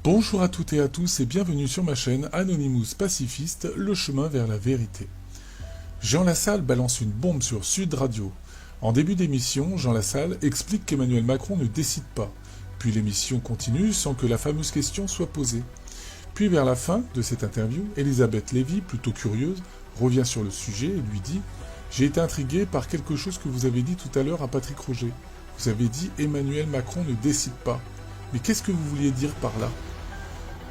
Bonjour à toutes et à tous et bienvenue sur ma chaîne Anonymous Pacifiste, le chemin vers la vérité. Jean Lassalle balance une bombe sur Sud Radio. En début d'émission, Jean Lassalle explique qu'Emmanuel Macron ne décide pas. Puis l'émission continue sans que la fameuse question soit posée. Puis vers la fin de cette interview, Elisabeth Lévy, plutôt curieuse, revient sur le sujet et lui dit « J'ai été intrigué par quelque chose que vous avez dit tout à l'heure à Patrick Roger. Vous avez dit Emmanuel Macron ne décide pas. Mais qu'est-ce que vous vouliez dire par là ?»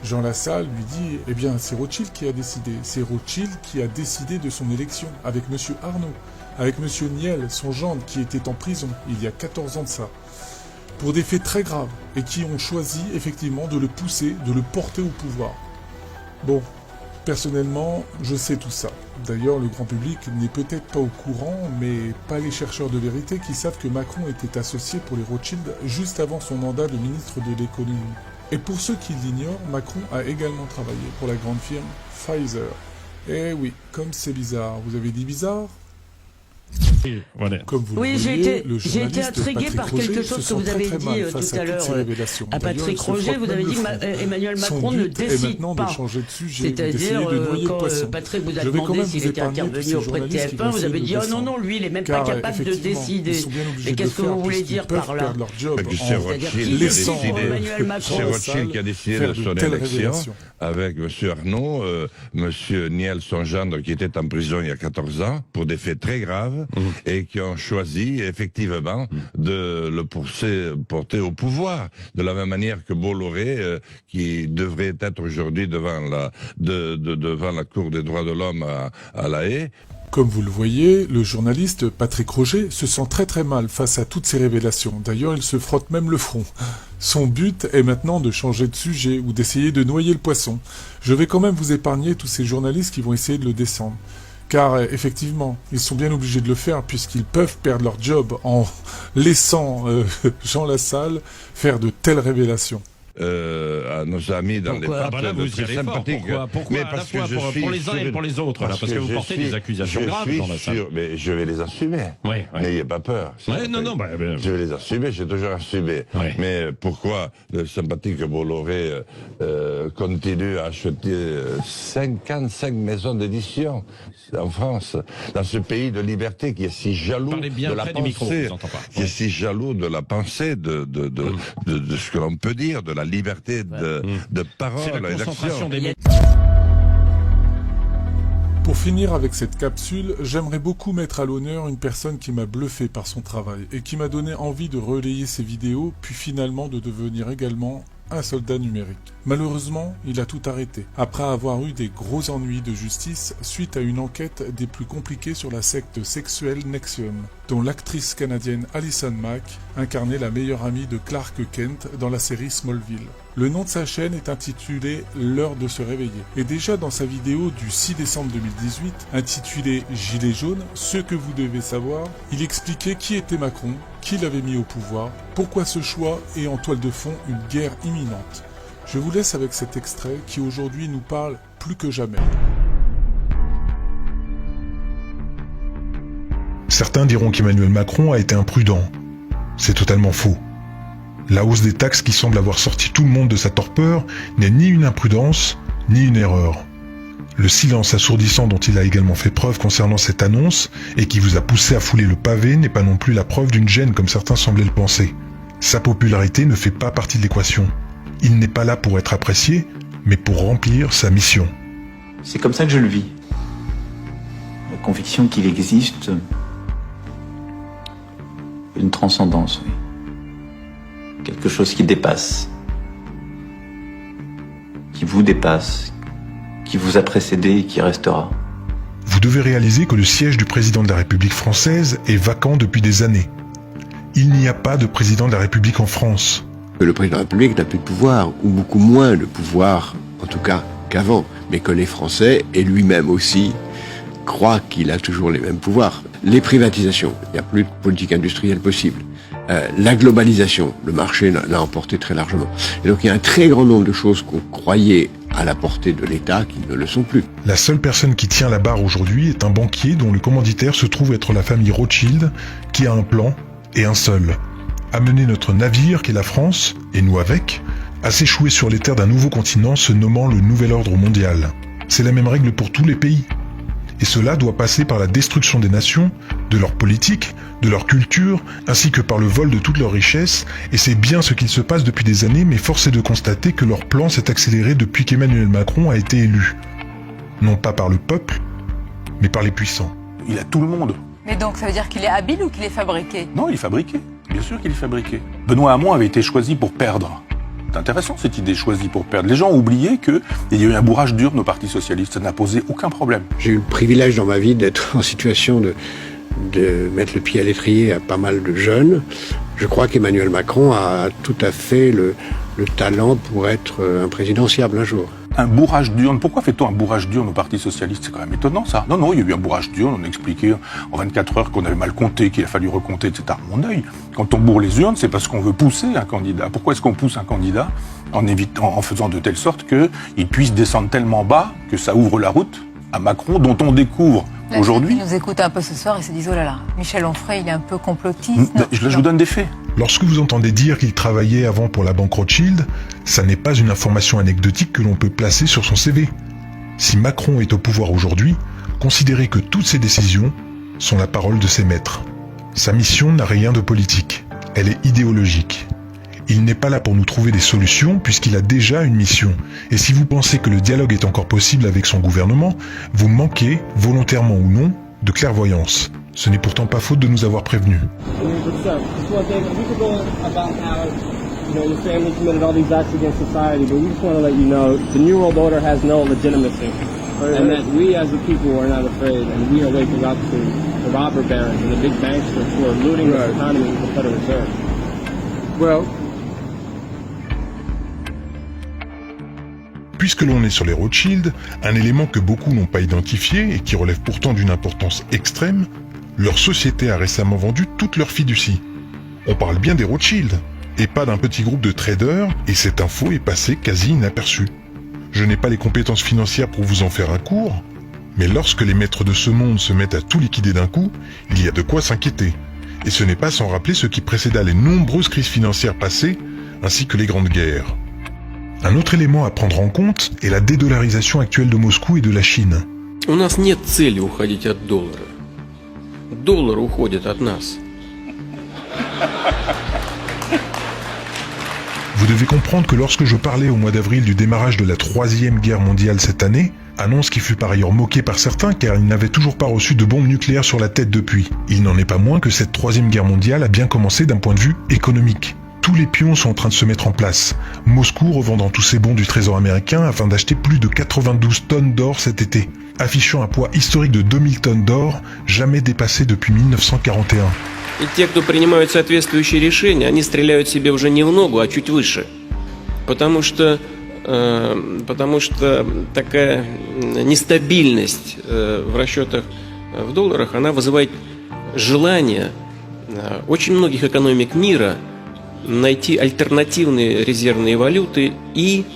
Jean Lassalle lui dit « Eh bien, c'est Rothschild qui a décidé. C'est Rothschild qui a décidé de son élection, avec M. Arnaud, avec M. Niel, son gendre, qui était en prison il y a 14 ans de ça, pour des faits très graves, et qui ont choisi effectivement de le pousser, de le porter au pouvoir. » Bon, personnellement, je sais tout ça. D'ailleurs, le grand public n'est peut-être pas au courant, mais pas les chercheurs de vérité qui savent que Macron était associé pour les Rothschild juste avant son mandat de ministre de l'économie. Et pour ceux qui l'ignorent, Macron a également travaillé pour la grande firme Pfizer. Eh oui, comme c'est bizarre. Vous avez dit bizarre ? Voilà. Comme vous Oui, le j'ai voyez, été, le j'ai été journaliste intrigué Patrick par Roger quelque se chose que sent vous très, avez très mal dit face tout à toutes l'heure ces révélations. à D'ailleurs, Patrick il se Roger. frotte Vous même avez le dit front. Emmanuel Son Macron ne but est décide maintenant pas. de changer de sujet, C'est-à-dire, d'essayer de noyer le quand poisson. Patrick vous a Je vais quand demandé même s'il vous était épargner tous intervenu ces auprès de journalistes qui vont TF1, vous essayer avez de dit « Ah non, non, lui, il est même pas car, capable de effectivement, décider. ils sont bien » Et obligés de qu'est-ce le que faire vous voulez puisqu'ils dire peuvent par là? perdre leur job Que c'est en Rothschild qui laissant décide pour Emmanuel Macron? C'est Rothschild qui a décidé de son élection avec M. Arnaud, M. Niel, son gendre, qui était en prison il y a 14 ans pour des faits très graves et qui ont choisi effectivement de le porter au pouvoir, de la même manière que Bolloré, qui devrait être aujourd'hui devant la Cour des droits de l'homme à La Haye. Comme vous le voyez, le journaliste Patrick Roger se sent très très mal face à toutes ces révélations. D'ailleurs, il se frotte même le front. Son but est maintenant de changer de sujet ou d'essayer de noyer le poisson. Je vais quand même vous épargner tous ces journalistes qui vont essayer de le descendre. Car effectivement, ils sont bien obligés de le faire puisqu'ils peuvent perdre leur job en laissant Jean Lassalle faire de telles révélations. À nos amis dans Pourquoi? les partis vous y allez fort. sympathiques. Pourquoi Mais à la parce que fois je pour suis les uns et pour les autres, là, parce que vous portez des accusations graves dans la salle. Mais je vais les assumer. Ouais, ouais. N'ayez pas peur. Ouais, non, Je vais les assumer, j'ai toujours assumé. Ouais. Mais pourquoi le sympathique Bolloré continue à acheter 55 maisons d'édition en France, dans ce pays de liberté qui est si jaloux Parlez bien de la près du micro, pensée, je vous entends pas. qui est si jaloux de la pensée, de ce que l'on peut dire, de la liberté de C'est parole la et concentration d'action. des mots. Pour finir avec cette capsule, j'aimerais beaucoup mettre à l'honneur une personne qui m'a bluffé par son travail et qui m'a donné envie de relayer ses vidéos, puis finalement de devenir également un soldat numérique. Malheureusement, il a tout arrêté, après avoir eu des gros ennuis de justice suite à une enquête des plus compliquées sur la secte sexuelle NXIVM, dont l'actrice canadienne Alison Mack incarnait la meilleure amie de Clark Kent dans la série Smallville. Le nom de sa chaîne est intitulé « L'heure de se réveiller ». Et déjà dans sa vidéo du 6 décembre 2018, intitulée « Gilets jaunes, ce que vous devez savoir », il expliquait qui était Macron, qui l'avait mis au pouvoir, pourquoi ce choix et en toile de fond une guerre imminente. Je vous laisse avec cet extrait qui aujourd'hui nous parle plus que jamais. Certains diront qu'Emmanuel Macron a été imprudent. C'est totalement faux. La hausse des taxes qui semble avoir sorti tout le monde de sa torpeur n'est ni une imprudence, ni une erreur. Le silence assourdissant dont il a également fait preuve concernant cette annonce et qui vous a poussé à fouler le pavé n'est pas non plus la preuve d'une gêne comme certains semblaient le penser. Sa popularité ne fait pas partie de l'équation. Il n'est pas là pour être apprécié, mais pour remplir sa mission. C'est comme ça que je le vis. La conviction qu'il existe une transcendance, oui. Quelque chose qui dépasse, qui vous dépasse, qui vous a précédé et qui restera. Vous devez réaliser que le siège du président de la République française est vacant depuis des années. Il n'y a pas de président de la République en France. Le président de la République n'a plus de pouvoir, ou beaucoup moins de pouvoir, en tout cas qu'avant, mais que les Français, et lui-même aussi, croient qu'il a toujours les mêmes pouvoirs. Les privatisations, il n'y a plus de politique industrielle possible. La globalisation, le marché l'a emporté très largement. Et donc il y a un très grand nombre de choses qu'on croyait à la portée de l'État qui ne le sont plus. La seule personne qui tient la barre aujourd'hui est un banquier dont le commanditaire se trouve être la famille Rothschild, qui a un plan, et un seul. Amener notre navire, qu'est la France, et nous avec, à s'échouer sur les terres d'un nouveau continent se nommant le Nouvel Ordre Mondial. C'est la même règle pour tous les pays. Et cela doit passer par la destruction des nations, de leur politique, de leur culture, ainsi que par le vol de toutes leurs richesses, et c'est bien ce qu'il se passe depuis des années, mais force est de constater que leur plan s'est accéléré depuis qu'Emmanuel Macron a été élu. Non pas par le peuple, mais par les puissants. Il a tout le monde. Mais donc ça veut dire qu'il est habile ou qu'il est fabriqué? Non, il est fabriqué. Bien sûr qu'il est fabriqué. Benoît Hamon avait été choisi pour perdre. C'est intéressant cette idée, choisie pour perdre. Les gens ont oublié qu'il y a eu un bourrage d'urne au Parti Socialiste. Ça n'a posé aucun problème. J'ai eu le privilège dans ma vie d'être en situation de mettre le pied à l'étrier à pas mal de jeunes. Je crois qu'Emmanuel Macron a tout à fait le talent pour être un présidentiable un jour. Un bourrage d'urne, pourquoi fait-on un bourrage d'urne au Parti Socialiste? C'est quand même étonnant ça. Non, il y a eu un bourrage d'urne, on a expliqué en 24 heures qu'on avait mal compté, qu'il a fallu recompter, etc. Mon œil, quand on bourre les urnes, c'est parce qu'on veut pousser un candidat. Pourquoi est-ce qu'on pousse un candidat? En faisant de telle sorte qu'il puisse descendre tellement bas que ça ouvre la route à Macron, dont on découvre aujourd'hui... Ils nous écoutent un peu ce soir et se disent « Oh là là, Michel Onfray, il est un peu complotiste. » Je vous donne des faits. Lorsque vous entendez dire qu'il travaillait avant pour la banque Rothschild, ça n'est pas une information anecdotique que l'on peut placer sur son CV. Si Macron est au pouvoir aujourd'hui, considérez que toutes ses décisions sont la parole de ses maîtres. Sa mission n'a rien de politique, elle est idéologique. Il n'est pas là pour nous trouver des solutions puisqu'il a déjà une mission. Et si vous pensez que le dialogue est encore possible avec son gouvernement, vous manquez, volontairement ou non, de clairvoyance. Ce n'est pourtant pas faute de nous avoir prévenus. Puisque l'on est sur les Rothschild, un élément que beaucoup n'ont pas identifié et qui relève pourtant d'une importance extrême, leur société a récemment vendu toute leur fiducie. On parle bien des Rothschild, et pas d'un petit groupe de traders, et cette info est passée quasi inaperçue. Je n'ai pas les compétences financières pour vous en faire un cours, mais lorsque les maîtres de ce monde se mettent à tout liquider d'un coup, il y a de quoi s'inquiéter. Et ce n'est pas sans rappeler ce qui précéda les nombreuses crises financières passées, ainsi que les grandes guerres. Un autre élément à prendre en compte est la dédollarisation actuelle de Moscou et de la Chine. У нас нет цели уходить от доллара. Доллар уходит от нас. Vous devez comprendre que lorsque je parlais au mois d'avril du démarrage de la 3e guerre mondiale cette année, annonce qui fut par ailleurs moquée par certains car ils n'avaient toujours pas reçu de bombes nucléaires sur la tête depuis, il n'en est pas moins que cette 3e guerre mondiale a bien commencé d'un point de vue économique. Tous les pions sont en train de se mettre en place. Moscou revendant tous ses bons du trésor américain afin d'acheter plus de 92 tonnes d'or cet été, affichant un poids historique de 2000 tonnes d'or, jamais dépassé depuis 1941. И те, кто принимают соответствующие решения, они стреляют себе уже не в ногу, а чуть выше. Потому что такая нестабильность в расчетах в долларах, она вызывает желание очень многих экономик мира найти альтернативные резервные валюты и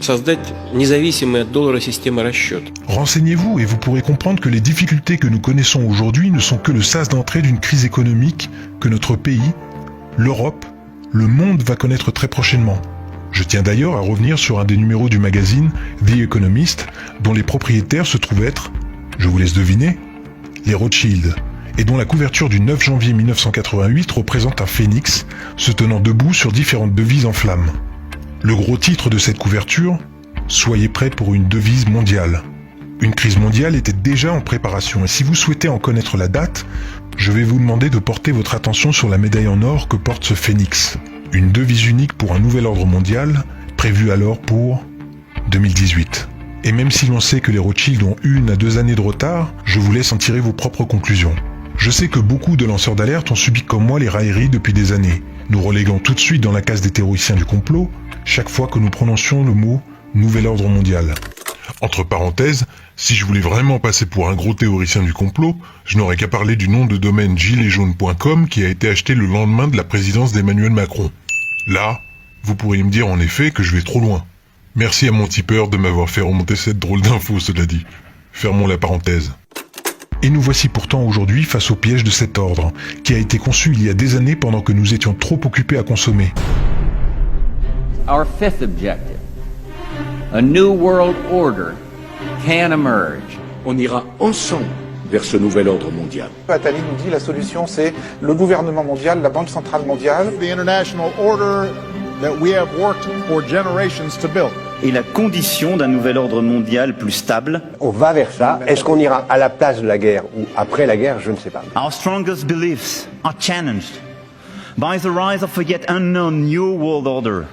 создать независимые от доллара системы расчета. Renseignez-vous et vous pourrez comprendre que les difficultés que nous connaissons aujourd'hui ne sont que le sas d'entrée d'une crise économique que notre pays, l'Europe, le monde va connaître très prochainement. Je tiens d'ailleurs à revenir sur un des numéros du magazine The Economist, dont les propriétaires se trouvent être, je vous laisse deviner, les Rothschild, et dont la couverture du 9 janvier 1988 représente un phénix se tenant debout sur différentes devises en flammes. Le gros titre de cette couverture, « Soyez prêts pour une devise mondiale ». Une crise mondiale était déjà en préparation et si vous souhaitez en connaître la date, je vais vous demander de porter votre attention sur la médaille en or que porte ce phénix. Une devise unique pour un nouvel ordre mondial, prévue alors pour 2018. Et même si l'on sait que les Rothschild ont 1 à 2 années de retard, je vous laisse en tirer vos propres conclusions. Je sais que beaucoup de lanceurs d'alerte ont subi comme moi les railleries depuis des années, nous reléguant tout de suite dans la case des théoriciens du complot, chaque fois que nous prononcions le mot « nouvel ordre mondial ». Entre parenthèses, si je voulais vraiment passer pour un gros théoricien du complot, je n'aurais qu'à parler du nom de domaine giletsjaunes.com qui a été acheté le lendemain de la présidence d'Emmanuel Macron. Là, vous pourriez me dire en effet que je vais trop loin. Merci à mon tipeur de m'avoir fait remonter cette drôle d'info, cela dit. Fermons la parenthèse. Et nous voici pourtant aujourd'hui face au piège de cet ordre, qui a été conçu il y a des années pendant que nous étions trop occupés à consommer. our fifth objective. A new world order can emerge. On ira ensemble vers ce nouvel ordre mondial. Attali nous dit la solution c'est le gouvernement mondial, la Banque centrale mondiale. The international order that we have worked for generations to build. Et la condition d'un nouvel ordre mondial plus stable. On va vers ça. Est-ce qu'on ira à la place de la guerre ou après la guerre? Je ne sais pas. Our strongest beliefs are challenged by the rise of a yet unknown new world order.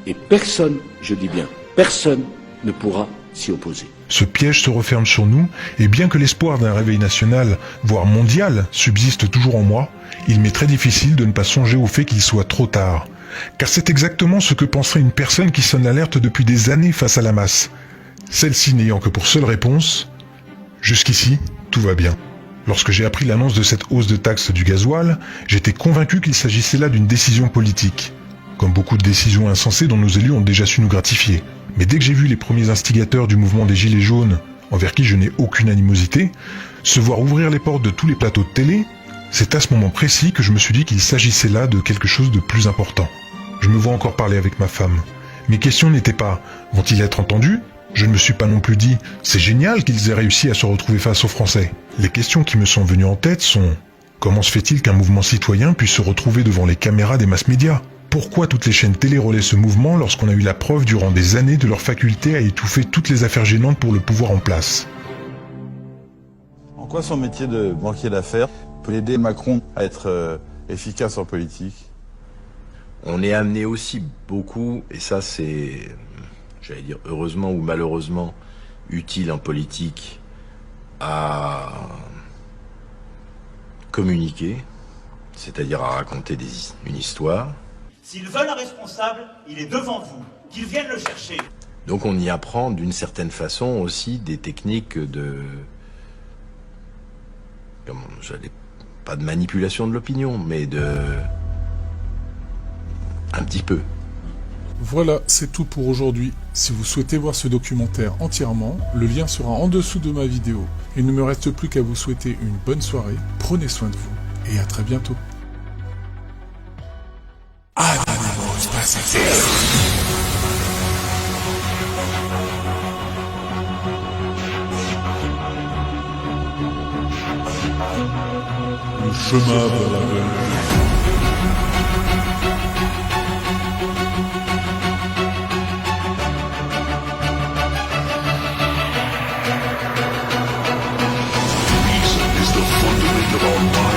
Et personne, je dis bien, personne ne pourra s'y opposer. Ce piège se referme sur nous, et bien que l'espoir d'un réveil national, voire mondial, subsiste toujours en moi, il m'est très difficile de ne pas songer au fait qu'il soit trop tard. Car c'est exactement ce que penserait une personne qui sonne l'alerte depuis des années face à la masse. Celle-ci n'ayant que pour seule réponse « Jusqu'ici, tout va bien ». Lorsque j'ai appris l'annonce de cette hausse de taxe du gasoil, j'étais convaincu qu'il s'agissait là d'une décision politique. Comme beaucoup de décisions insensées dont nos élus ont déjà su nous gratifier. Mais dès que j'ai vu les premiers instigateurs du mouvement des Gilets jaunes, envers qui je n'ai aucune animosité, se voir ouvrir les portes de tous les plateaux de télé, c'est à ce moment précis que je me suis dit qu'il s'agissait là de quelque chose de plus important. Je me vois encore parler avec ma femme. Mes questions n'étaient pas « vont-ils être entendus ?» Je ne me suis pas non plus dit « c'est génial qu'ils aient réussi à se retrouver face aux Français ». Les questions qui me sont venues en tête sont « comment se fait-il qu'un mouvement citoyen puisse se retrouver devant les caméras des masses médias ? Pourquoi toutes les chaînes télé relaient ce mouvement lorsqu'on a eu la preuve durant des années de leur faculté à étouffer toutes les affaires gênantes pour le pouvoir en place ? En quoi son métier de banquier d'affaires peut aider Macron à être efficace en politique ? On est amené aussi beaucoup, et ça c'est, j'allais dire heureusement ou malheureusement, utile en politique, à communiquer, c'est-à-dire à raconter une histoire. S'ils veulent un responsable, il est devant vous, qu'ils viennent le chercher. Donc on y apprend d'une certaine façon aussi des techniques de... pas de manipulation de l'opinion, mais de... un petit peu. Voilà, c'est tout pour aujourd'hui. Si vous souhaitez voir ce documentaire entièrement, le lien sera en dessous de ma vidéo. Il ne me reste plus qu'à vous souhaiter une bonne soirée, prenez soin de vous, et à très bientôt. Anonymous Pacifist. Le chemin vers la vérité. Reason is the fundament of our lives.